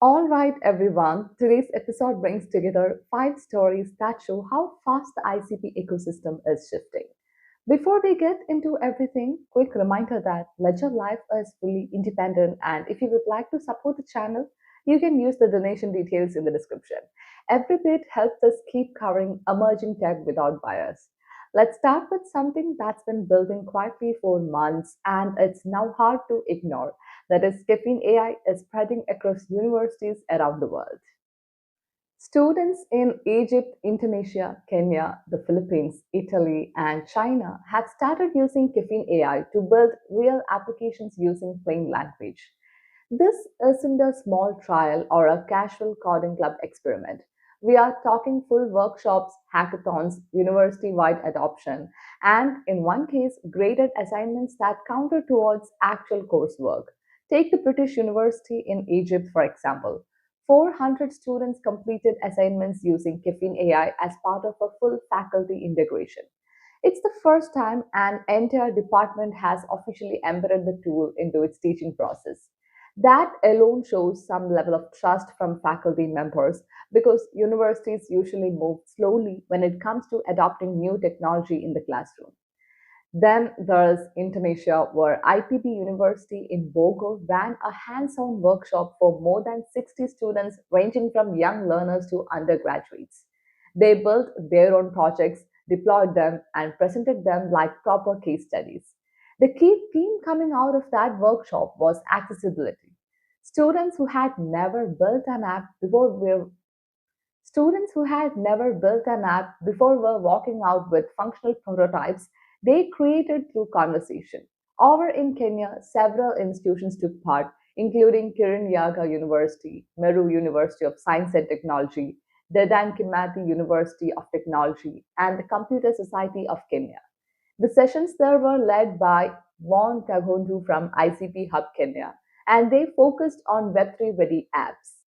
All right, everyone. Today's episode brings together five stories that show how fast the ICP ecosystem is shifting. Before we get into everything, quick reminder that Ledger Life is fully independent, and if you would like to support the channel, you can use the donation details in the description. Every bit helps us keep covering emerging tech without bias. Let's start with something that's been building quietly for months and it's now hard to ignore. That is, Caffeine AI is spreading across universities around the world. Students in Egypt, Indonesia, Kenya, the Philippines, Italy, and China have started using Caffeine AI to build real applications using plain language. This isn't a small trial or a casual coding club experiment. We are talking full workshops, hackathons, university wide adoption, and in one case, graded assignments that counter towards actual coursework. Take the British University in Egypt, for example. 400 students completed assignments using Caffeine AI as part of a full faculty integration. It's the first time an entire department has officially embedded the tool into its teaching process. That alone shows some level of trust from faculty members because universities usually move slowly when it comes to adopting new technology in the classroom. Then there's Indonesia, where IPB University in Bogor ran a hands on workshop for more than 60 students, ranging from young learners to undergraduates. They built their own projects, deployed them, and presented them like proper case studies. The key theme coming out of that workshop was accessibility. Students who had never built an app before were Students who had never built an app before were walking out with functional prototypes they created through conversation. Over in Kenya, several institutions took part, including Kirinyaga University, Meru University of Science and Technology, Dedan Kimathi University of Technology, and the Computer Society of Kenya. The sessions there were led by Von Tagondu from ICP Hub Kenya, and they focused on Web3 ready apps.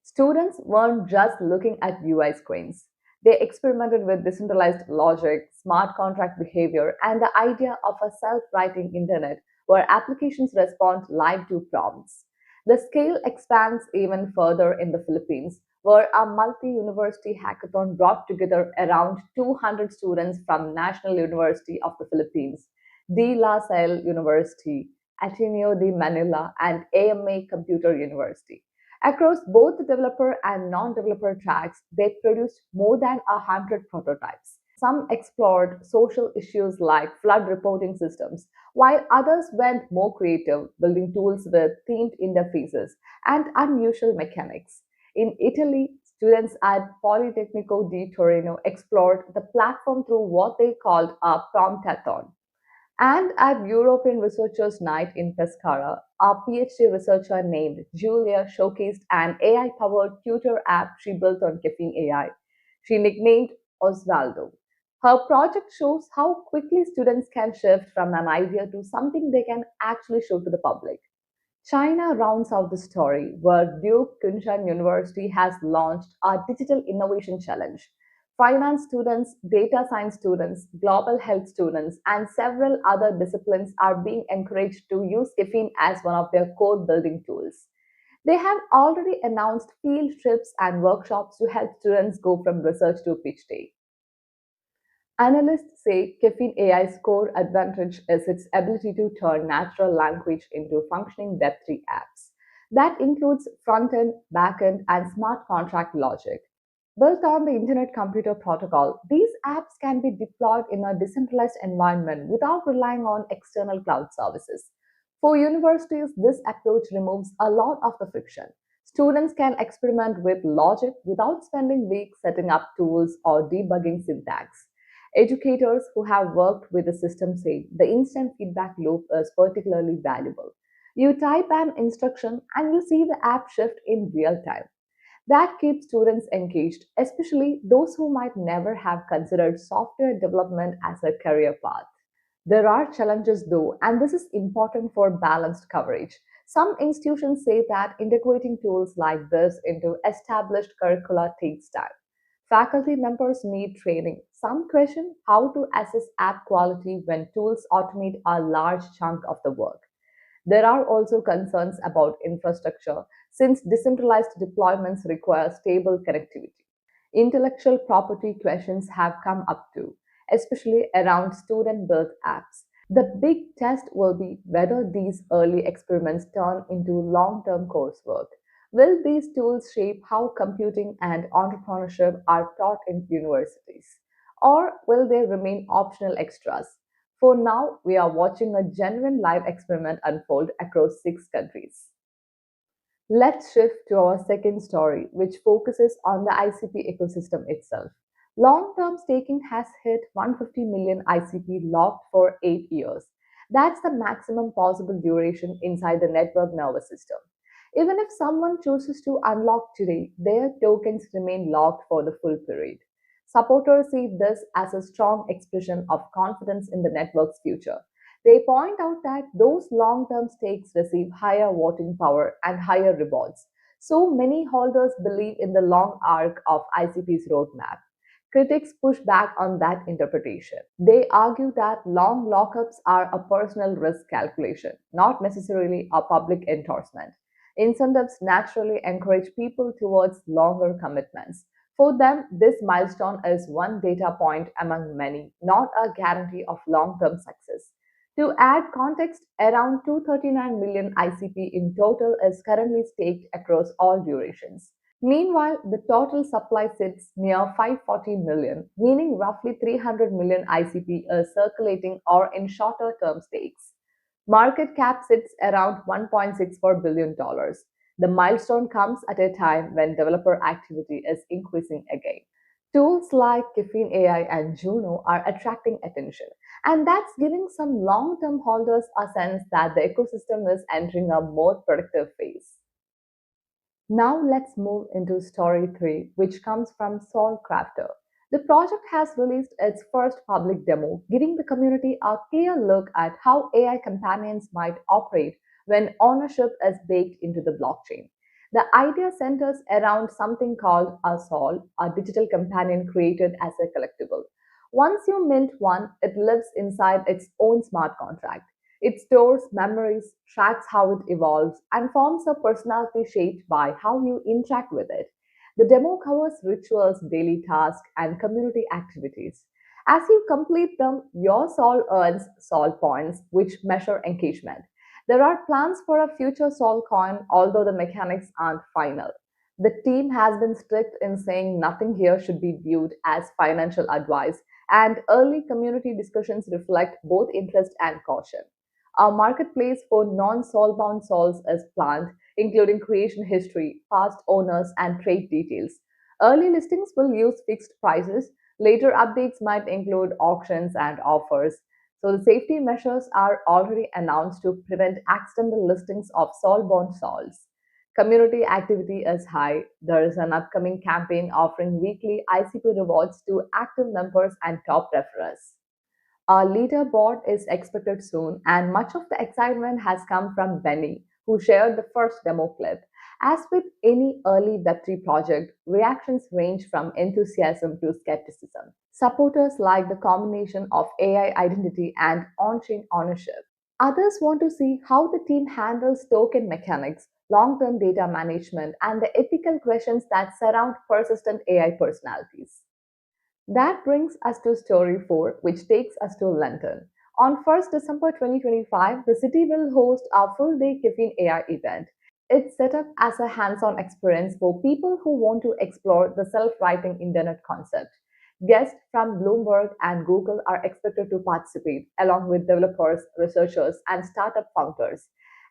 Students weren't just looking at UI screens. They experimented with decentralized logic, smart contract behavior, and the idea of a self writing internet where applications respond live to prompts. The scale expands even further in the Philippines, where a multi university hackathon brought together around 200 students from National University of the Philippines, De La Salle University, Ateneo de Manila, and AMA Computer University. Across both the developer and non developer tracks, they produced more than 100 prototypes. Some explored social issues like flood reporting systems, while others went more creative, building tools with themed interfaces and unusual mechanics. In Italy, students at Politecnico di Torino explored the platform through what they called a promptathon. And at European Researchers' Night in Pescara, a PhD researcher named Julia showcased an AI powered tutor app she built on Caffeine AI. She nicknamed Osvaldo. Her project shows how quickly students can shift from an idea to something they can actually show to the public. China rounds out the story, where Duke Kunshan University has launched a digital innovation challenge. Finance students, data science students, global health students, and several other disciplines are being encouraged to use Caffeine as one of their core building tools. They have already announced field trips and workshops to help students go from research to pitch day. Analysts say Caffeine AI's core advantage is its ability to turn natural language into functioning Web3 apps. That includes front end, back end, and smart contract logic. Built on the Internet Computer Protocol, these apps can be deployed in a decentralized environment without relying on external cloud services. For universities, this approach removes a lot of the friction. Students can experiment with logic without spending weeks setting up tools or debugging syntax. Educators who have worked with the system say the instant feedback loop is particularly valuable. You type an instruction and you see the app shift in real time. That keeps students engaged, especially those who might never have considered software development as a career path. There are challenges though, and this is important for balanced coverage. Some institutions say that integrating tools like this into established curricula takes time. Faculty members need training. Some question how to assess app quality when tools automate a large chunk of the work. There are also concerns about infrastructure. since decentralized deployments require stable connectivity. Intellectual property questions have come up too, especially around student built apps. The big test will be whether these early experiments turn into long term coursework. Will these tools shape how computing and entrepreneurship are taught in universities? Or will they remain optional extras? For now, we are watching a genuine live experiment unfold across 6 countries. Let's shift to our second story, which focuses on the ICP ecosystem itself. Long term staking has hit 150 million ICP locked for 8 years. That's the maximum possible duration inside the network nervous system. Even if someone chooses to unlock today, their tokens remain locked for the full period. Supporters see this as a strong expression of confidence in the network's future. They point out that those long term stakes receive higher voting power and higher rewards. So many holders believe in the long arc of ICP's roadmap. Critics push back on that interpretation. They argue that long lockups are a personal risk calculation, not necessarily a public endorsement. Incentives naturally encourage people towards longer commitments. For them, this milestone is one data point among many, not a guarantee of long term success. To add context, around 239 million ICP in total is currently staked across all durations. Meanwhile, the total supply sits near 540 million, meaning roughly 300 million ICP is circulating or in shorter term stakes. Market cap sits around $1.64 billion. Dollars. The milestone comes at a time when developer activity is increasing again. Tools like Caffeine AI and Juno are attracting attention, and that's giving some long term holders a sense that the ecosystem is entering a more productive phase. Now let's move into story 3, which comes from Soulcrafter. The project has released its first public demo, giving the community a clear look at how AI companions might operate when ownership is baked into the blockchain. The idea centers around something called a soul, a digital companion created as a collectible. Once you mint one, it lives inside its own smart contract. It stores memories, tracks how it evolves, and forms a personality shaped by how you interact with it. The demo covers rituals, daily tasks, and community activities. As you complete them, your soul earns soul points, which measure engagement. There are plans for a future soul coin, although the mechanics aren't final. The team has been strict in saying nothing here should be viewed as financial advice, and early community discussions reflect both interest and caution. A marketplace for non soulbound souls is planned, including creation history, past owners, and trade details. Early listings will use fixed prices. Later updates might include auctions and offers. So, the safety measures are already announced to prevent accidental listings of soulbound souls. Community activity is high. There is an upcoming campaign offering weekly ICP rewards to active members and top referrers. Our leaderboard is expected soon, and much of the excitement has come from Benny, who shared the first demo clip. As with any early Web3 project, reactions range from enthusiasm to skepticism. Supporters like the combination of AI identity and on chain ownership. Others want to see how the team handles token mechanics, long term data management, and the ethical questions that surround persistent AI personalities. That brings us to story 4, which takes us to Lenton. On 1st December 2025, the city will host a full day Caffeine AI event. It's set up as a hands on experience for people who want to explore the self writing internet concept. Guests from Bloomberg and Google are expected to participate, along with developers, researchers, and startup founders.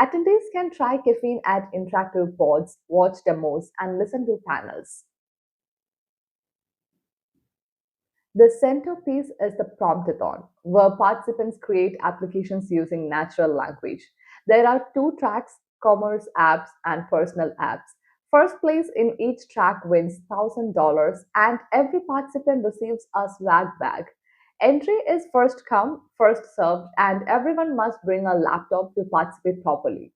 Attendees can try caffeine at interactive pods, watch demos, and listen to panels. The centerpiece is the promptathon, where participants create applications using natural language. There are 2 tracks: commerce apps and personal apps. First place in each track wins $1,000, and every participant receives a swag bag. Entry is first come, first served, and everyone must bring a laptop to participate properly.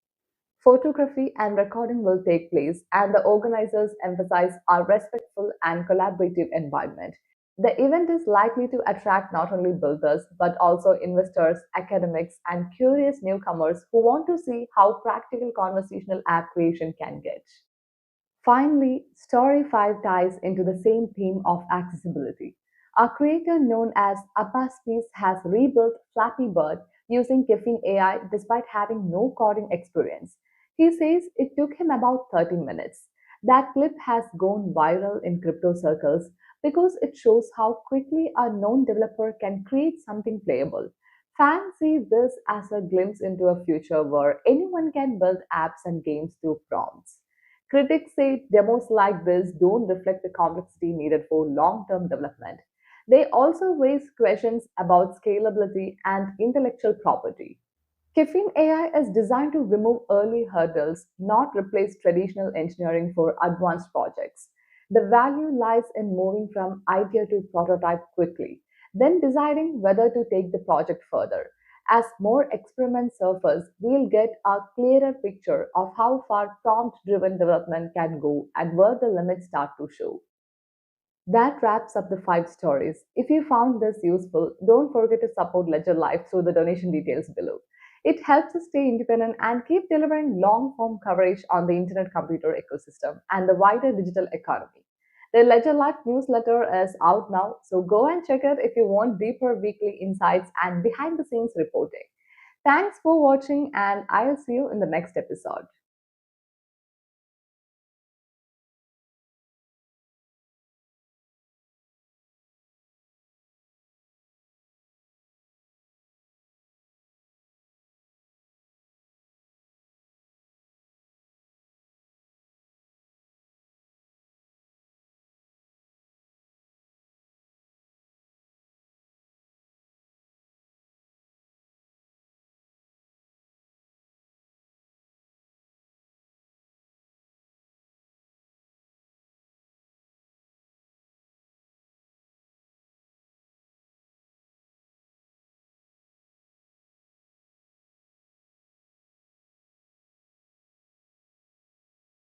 Photography and recording will take place, and the organizers emphasize a respectful and collaborative environment. The event is likely to attract not only builders but also investors, academics, and curious newcomers who want to see how practical conversational app creation can get. Finally, Story 5 ties into the same theme of accessibility. A creator known as Apaspice has rebuilt Flappy Bird using Caffeine AI despite having no coding experience. He says it took him about 30 minutes. That clip has gone viral in crypto circles because it shows how quickly a known developer can create something playable. Fans see this as a glimpse into a future where anyone can build apps and games through prompts. Critics say demos like this don't reflect the complexity needed for long term development. They also raise questions about scalability and intellectual property. Caffeine AI is designed to remove early hurdles, not replace traditional engineering for advanced projects. The value lies in moving from idea to prototype quickly, then deciding whether to take the project further. As more experiments surface, we'll get a clearer picture of how far prompt driven development can go and where the limits start to show. That wraps up the five stories. If you found this useful, don't forget to support Ledger Life through the donation details below. It helps us stay independent and keep delivering long form coverage on the internet computer ecosystem and the wider digital economy. The Ledger Life newsletter is out now, so go and check it if you want deeper weekly insights and behind the scenes reporting. Thanks for watching, and I'll see you in the next episode.